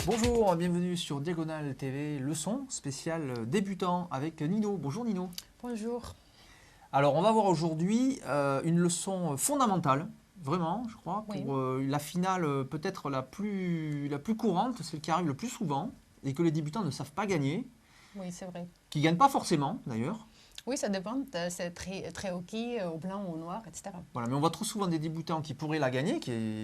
Bonjour, bienvenue sur Diagonale TV, leçon spéciale débutant avec Nino. Bonjour Nino. Bonjour. Alors on va voir aujourd'hui une leçon fondamentale, vraiment je crois, Oui. pour la finale peut-être la plus courante, celle qui arrive le plus souvent et que les débutants ne savent pas gagner, Oui, c'est vrai. qui ne gagnent pas forcément d'ailleurs. Oui, ça dépend. C'est très hockey, au blanc, au noir, etc. Voilà, mais on voit trop souvent des débutants qui pourraient la gagner,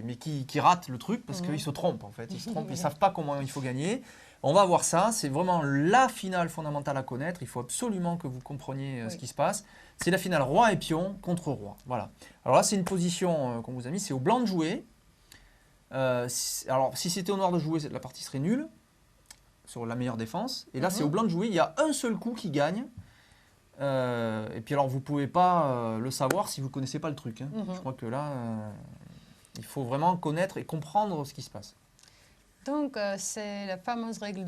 mais qui ratent le truc parce qu'ils se trompent en fait. Ils se trompent, ils ne savent pas comment il faut gagner. On va voir ça, c'est vraiment la finale fondamentale à connaître. Il faut absolument que vous compreniez ce qui se passe. C'est la finale roi et pion contre roi. Voilà. Alors là, c'est une position qu'on vous a mis, c'est au blanc de jouer. Alors, si c'était au noir de jouer, la partie serait nulle sur la meilleure défense. Et là, c'est au blanc de jouer, il y a un seul coup qui gagne. Et puis alors, vous ne pouvez pas le savoir si vous ne connaissez pas le truc. Je crois que là, il faut vraiment connaître et comprendre ce qui se passe. Donc, c'est la fameuse règle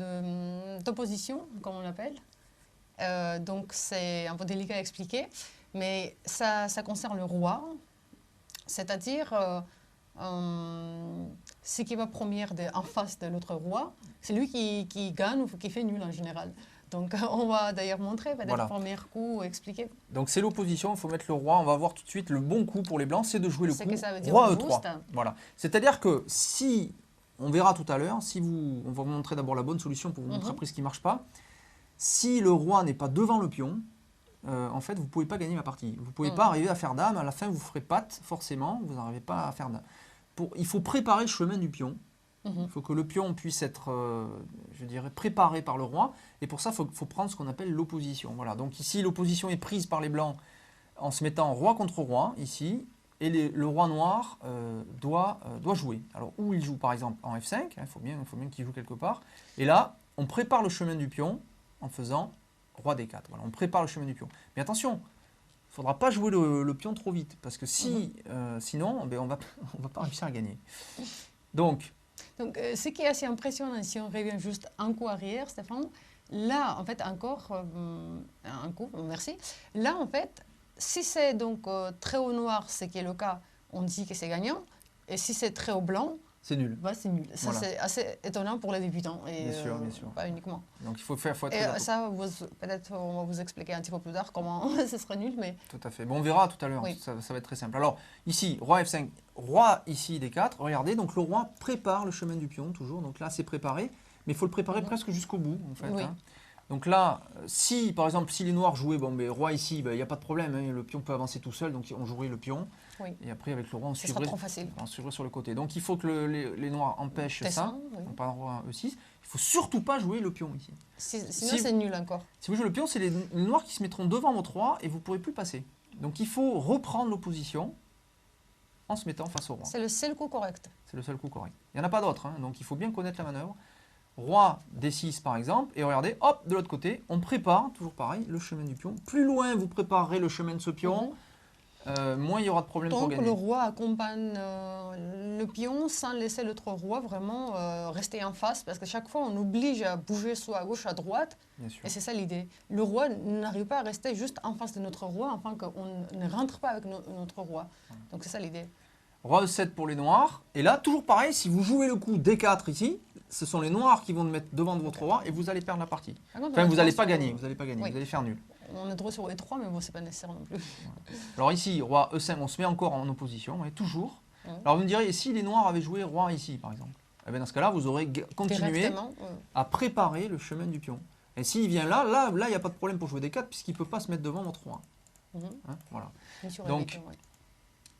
d'opposition, comme on l'appelle. Donc, c'est un peu délicat à expliquer, mais ça concerne le roi, c'est-à-dire ce qui va premier en face de l'autre roi, c'est lui qui gagne ou qui fait nul en général. Donc, on va d'ailleurs montrer, peut-être le premier coup, expliquer. Donc, c'est l'opposition, il faut mettre le roi. On va voir tout de suite le bon coup pour les blancs, c'est de jouer le coup que ça veut dire roi E3. Voilà. C'est-à-dire que si, on verra tout à l'heure, on va vous montrer d'abord la bonne solution pour vous montrer après ce qui ne marche pas. Si le roi n'est pas devant le pion, en fait, vous ne pouvez pas gagner la partie. Vous ne pouvez pas arriver à faire dame. À la fin, vous ferez patte, forcément. Vous n'arrivez pas à faire dame. Il faut préparer le chemin du pion. Il faut que le pion puisse être, je dirais, préparé par le roi. Et pour ça, il faut prendre ce qu'on appelle l'opposition. Voilà. Donc ici, l'opposition est prise par les blancs en se mettant roi contre roi, ici. Et le roi noir doit jouer. Alors, où il joue, par exemple, en F5. Il faut bien qu'il joue quelque part. Et là, on prépare le chemin du pion en faisant roi D4. Voilà, on prépare le chemin du pion. Mais attention, il ne faudra pas jouer le pion trop vite. Parce que sinon, on va pas réussir à gagner. Donc, ce qui est assez impressionnant, si on revient juste un coup arrière, Stéphane, là, en fait, encore un coup, merci. Là, en fait, si c'est donc très au noir, ce qui est le cas, on dit que c'est gagnant. Et si c'est très au blanc, c'est nul. Bah, c'est nul. Ça, c'est assez étonnant pour les débutants. Et, bien sûr. Pas uniquement. Donc, il faut être et ça, peut-être, on va vous expliquer un petit peu plus tard comment ce serait nul. Mais... Tout à fait. Bon, on verra tout à l'heure. Oui. Ça va être très simple. Alors, ici, roi F5, roi ici D4. Regardez, donc le roi prépare le chemin du pion, toujours. Donc là, c'est préparé. Mais il faut le préparer presque jusqu'au bout, en fait. Oui. Donc là, si, par exemple, si les noirs jouaient, roi ici, il n'y a pas de problème. Le pion peut avancer tout seul. Donc, on jouerait le pion. Oui. Et après, avec le roi, on suivrait sur le côté. Donc, il faut que les noirs empêchent ça. Oui. On parle roi E6. Il ne faut surtout pas jouer le pion ici. Sinon, c'est nul encore. Si vous jouez le pion, c'est les noirs qui se mettront devant votre roi et vous ne pourrez plus passer. Donc, il faut reprendre l'opposition en se mettant face au roi. C'est le seul coup correct. C'est le seul coup correct. Il n'y en a pas d'autre. Donc, il faut bien connaître la manœuvre. Roi D6 par exemple, et regardez, hop, de l'autre côté, on prépare, toujours pareil, le chemin du pion. Plus loin vous préparerez le chemin de ce pion, moins il y aura de problème pour gagner. Donc le roi accompagne le pion sans laisser l'autre roi vraiment rester en face, parce que chaque fois on oblige à bouger soit à gauche, à droite, et c'est ça l'idée. Le roi n'arrive pas à rester juste en face de notre roi, afin qu'on ne rentre pas avec notre roi. Donc c'est ça l'idée. Roi E7 pour les noirs, et là, toujours pareil, si vous jouez le coup D4 ici, ce sont les noirs qui vont le mettre devant votre roi et vous allez perdre la partie. Enfin, vous n'allez pas gagner, vous allez faire nul. On est droit sur E3, mais bon, c'est pas nécessaire non plus. Alors ici, roi E5, on se met encore en opposition, mais toujours. Alors vous me direz, si les noirs avaient joué roi ici, par exemple, eh bien dans ce cas-là, vous aurez continué à préparer le chemin du pion. Et s'il vient là, il n'y a pas de problème pour jouer D4, puisqu'il ne peut pas se mettre devant votre roi. Voilà. Donc,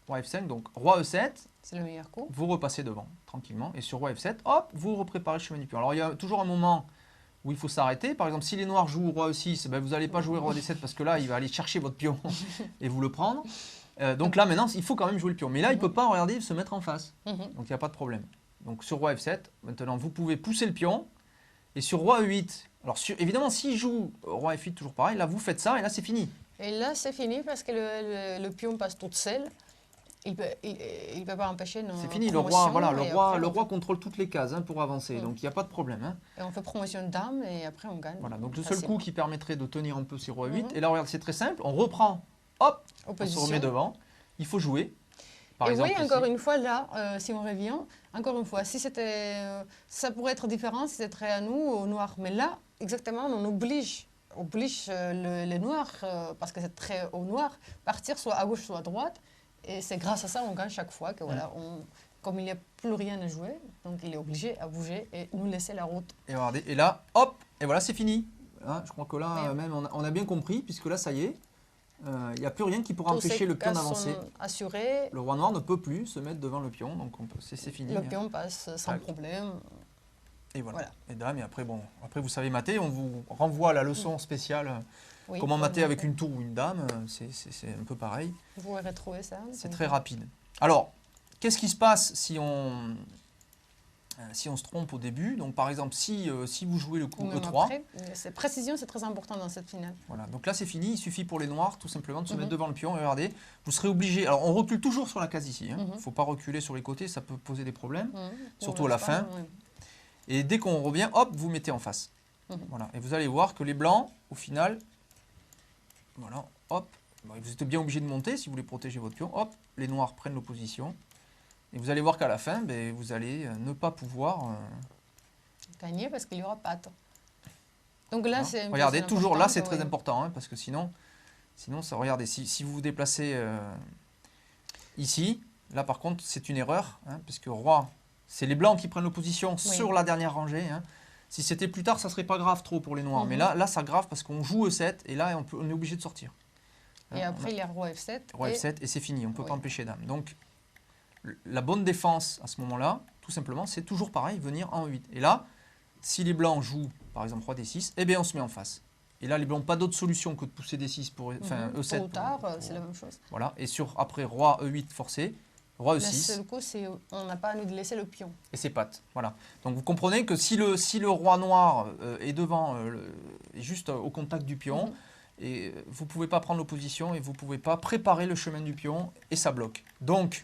roi F5, donc roi E7, c'est le meilleur coup. Vous repassez devant, tranquillement. Et sur roi F7, hop, vous repréparez le chemin du pion. Alors, il y a toujours un moment où il faut s'arrêter. Par exemple, si les noirs jouent roi E6, vous n'allez pas jouer roi D7 parce que là, il va aller chercher votre pion et vous le prendre. Donc là, maintenant, il faut quand même jouer le pion. Mais là, il ne peut pas, regardez, se mettre en face. Donc, il n'y a pas de problème. Donc, sur roi F7, maintenant, vous pouvez pousser le pion. Et sur roi E8, alors évidemment, s'il joue roi F8, toujours pareil, là, vous faites ça et là, c'est fini. Et là, c'est fini parce que le pion passe toute seule. Il ne peut pas empêcher nos C'est fini, le roi contrôle toutes les cases pour avancer, donc il n'y a pas de problème. Et on fait promotion de dame et après on gagne. Voilà, donc le seul coup qui permettrait de tenir un peu c'est roi 8. Et là, regarde, c'est très simple, on reprend, hop, on se remet devant, il faut jouer. Par exemple, oui, encore une fois, là, si on revient, encore une fois, si c'était, ça pourrait être différent si c'était à nous au noir. Mais là, exactement, on oblige les noirs, parce que c'est très au noir, partir soit à gauche, soit à droite. Et c'est grâce à ça qu'on gagne chaque fois que voilà, comme il n'y a plus rien à jouer, donc il est obligé à bouger et nous laisser la route. Et regardez, et là, hop, et voilà, c'est fini. Hein, je crois que là, même, on a bien compris, puisque là, ça y est, il n'y a plus rien qui pourra empêcher le pion d'avancer. Assuré. Le roi noir ne peut plus se mettre devant le pion, donc c'est fini. Le pion passe sans problème. Et voilà. Et dame, et après, bon, après vous savez mater, on vous renvoie à la leçon spéciale. Comment mater avec une tour ou une dame, c'est un peu pareil. Vous pouvez retrouver ça. C'est très rapide. Alors, qu'est-ce qui se passe si on se trompe au début? Donc, par exemple, si vous jouez le coup E3... Précision, c'est très important dans cette finale. Voilà, donc là, c'est fini. Il suffit pour les noirs, tout simplement, de se mettre devant le pion. Et regardez, vous serez obligé... Alors, on recule toujours sur la case ici. Il ne faut pas reculer sur les côtés, ça peut poser des problèmes, surtout à la fin. Et dès qu'on revient, hop, vous mettez en face. Voilà. Et vous allez voir que les blancs, au final... Voilà, hop, vous êtes bien obligé de monter si vous voulez protéger votre pion. Hop, les noirs prennent l'opposition. Et vous allez voir qu'à la fin, vous allez ne pas pouvoir... gagner parce qu'il n'y aura pas de temps. Donc là, c'est... Regardez, toujours là, c'est très important, hein, parce que sinon ça, regardez, si vous vous déplacez ici, là par contre, c'est une erreur, hein, puisque roi, c'est les blancs qui prennent l'opposition sur la dernière rangée. Hein. Si c'était plus tard, ça ne serait pas grave trop pour les noirs. Mais là, ça grave parce qu'on joue E7 et là, on est obligé de sortir. Et après, il y a roi F7. Roi F7 et c'est fini, on ne peut pas empêcher dame. Donc, la bonne défense à ce moment-là, tout simplement, c'est toujours pareil, venir en E8. Et là, si les blancs jouent, par exemple, roi D6, eh bien, on se met en face. Et là, les blancs n'ont pas d'autre solution que de pousser D6 pour... Enfin, E7. Tôt ou tard, c'est la même chose. Voilà, et après, roi E8 forcé, roi E6. Le seul coup, c'est on n'a pas à nous de laisser le pion. Et c'est pattes, voilà. Donc vous comprenez que si le roi noir est devant, est juste au contact du pion, et vous ne pouvez pas prendre l'opposition et vous ne pouvez pas préparer le chemin du pion et ça bloque. Donc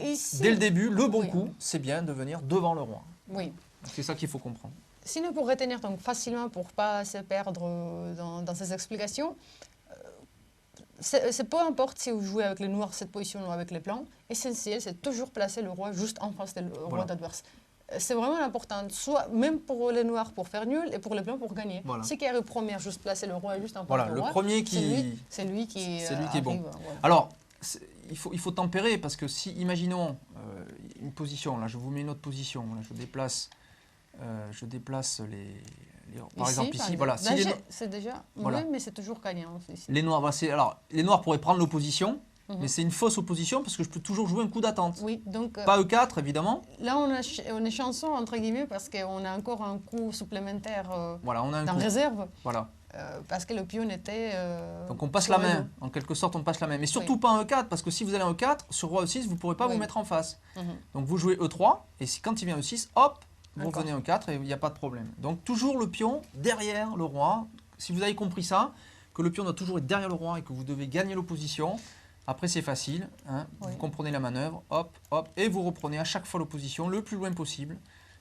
ici, dès le début, le bon coup, c'est bien de venir devant le roi. Oui. C'est ça qu'il faut comprendre. Sinon, pour retenir donc, facilement, pour ne pas se perdre dans ces explications, c'est peu importe si vous jouez avec les noirs cette position ou avec les blancs, essentiel, c'est toujours placer le roi juste en face du roi d'adverse. C'est vraiment important, soit même pour les noirs pour faire nul et pour les blancs pour gagner. Voilà. Si qui arrive premier, juste placer le roi juste en face du roi. Le premier qui... C'est lui qui est bon. Voilà. Alors, il faut tempérer parce que si, imaginons une position, là je vous mets une autre position, là, je déplace les... Par exemple ici, voilà. C'est déjà mauvais, mais c'est toujours gagnant. Ici. Les noirs, les noirs pourraient prendre l'opposition, mais c'est une fausse opposition parce que je peux toujours jouer un coup d'attente. Oui, donc pas E4 évidemment. Là on est chanceux entre guillemets parce qu'on a encore un coup supplémentaire voilà, on a un coup. réserve. Voilà. Parce que le pion était... donc on passe la main, en quelque sorte on passe la main. Mais surtout pas un E4 parce que si vous allez en E4, sur roi E6, vous ne pourrez pas vous mettre en face. Donc vous jouez E3 et quand il vient E6, hop, vous revenez en 4 et il n'y a pas de problème. Donc toujours le pion derrière le roi. Si vous avez compris ça, que le pion doit toujours être derrière le roi et que vous devez gagner l'opposition, après c'est facile. Hein, vous comprenez la manœuvre, hop, hop, et vous reprenez à chaque fois l'opposition le plus loin possible.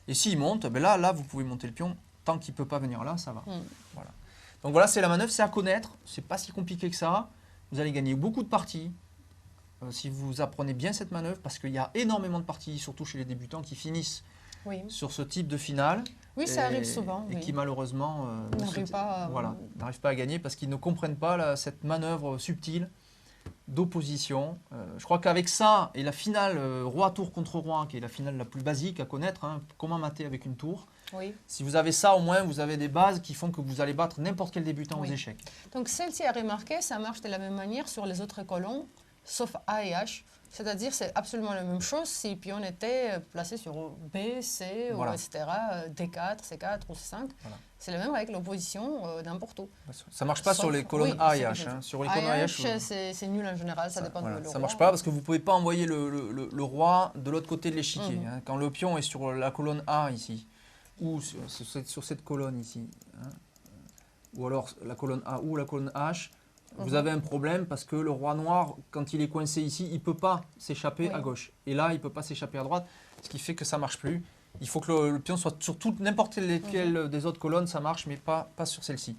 Et s'il monte, ben là vous pouvez monter le pion. Tant qu'il ne peut pas venir là, ça va. Voilà. Donc voilà, c'est la manœuvre, c'est à connaître. C'est pas si compliqué que ça. Vous allez gagner beaucoup de parties si vous apprenez bien cette manœuvre parce qu'il y a énormément de parties, surtout chez les débutants, qui finissent sur ce type de finale. Oui, ça arrive souvent. Et qui malheureusement n'arrivent pas, à gagner parce qu'ils ne comprennent pas cette manœuvre subtile d'opposition. Je crois qu'avec ça et la finale roi-tour contre roi, qui est la finale la plus basique à connaître, hein, comment mater avec une tour, si vous avez ça au moins, vous avez des bases qui font que vous allez battre n'importe quel débutant aux échecs. Donc celle-ci a remarqué, ça marche de la même manière sur les autres colonnes, sauf A et H. C'est-à-dire c'est absolument la même chose si pion était placé sur B, C, ou etc., D4, C4 ou C5. Voilà. C'est la même avec l'opposition n'importe où. Ça ne marche pas sur les colonnes A et H. Hein. Sur les colonnes A et H, c'est nul en général, ça dépend de le roi. Ça ne marche pas parce que vous ne pouvez pas envoyer le roi de l'autre côté de l'échiquier. Hein. Quand le pion est sur la colonne A ici, ou sur cette colonne ici, hein, ou alors la colonne A ou la colonne H, vous avez un problème parce que le roi noir, quand il est coincé ici, il ne peut pas s'échapper à gauche. Et là, il ne peut pas s'échapper à droite, ce qui fait que ça ne marche plus. Il faut que le pion soit sur n'importe lesquelles des autres colonnes, ça marche, mais pas sur celle-ci.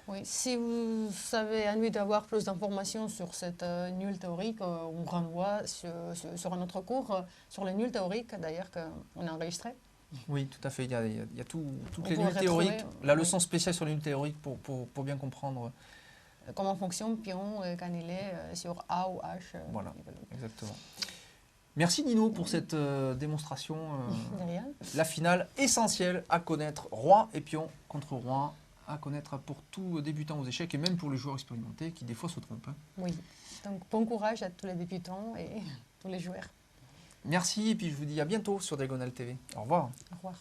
Oui, si vous avez envie d'avoir plus d'informations sur cette nulle théorique, on renvoie sur un autre cours, sur les nulles théoriques d'ailleurs qu'on a enregistré. Oui, tout à fait. Il y a toutes les peut nulles théoriques, la oui. leçon spéciale sur les nulles théoriques pour bien comprendre. Comment fonctionne pion quand il est sur A ou H. Voilà, exactement. Merci Nino pour cette démonstration. La finale essentielle à connaître, roi et pion contre roi, à connaître pour tout débutant aux échecs et même pour les joueurs expérimentés qui des fois se trompent. Oui, donc bon courage à tous les débutants et tous les joueurs. Merci et puis je vous dis à bientôt sur Diagonale TV. Au revoir. Au revoir.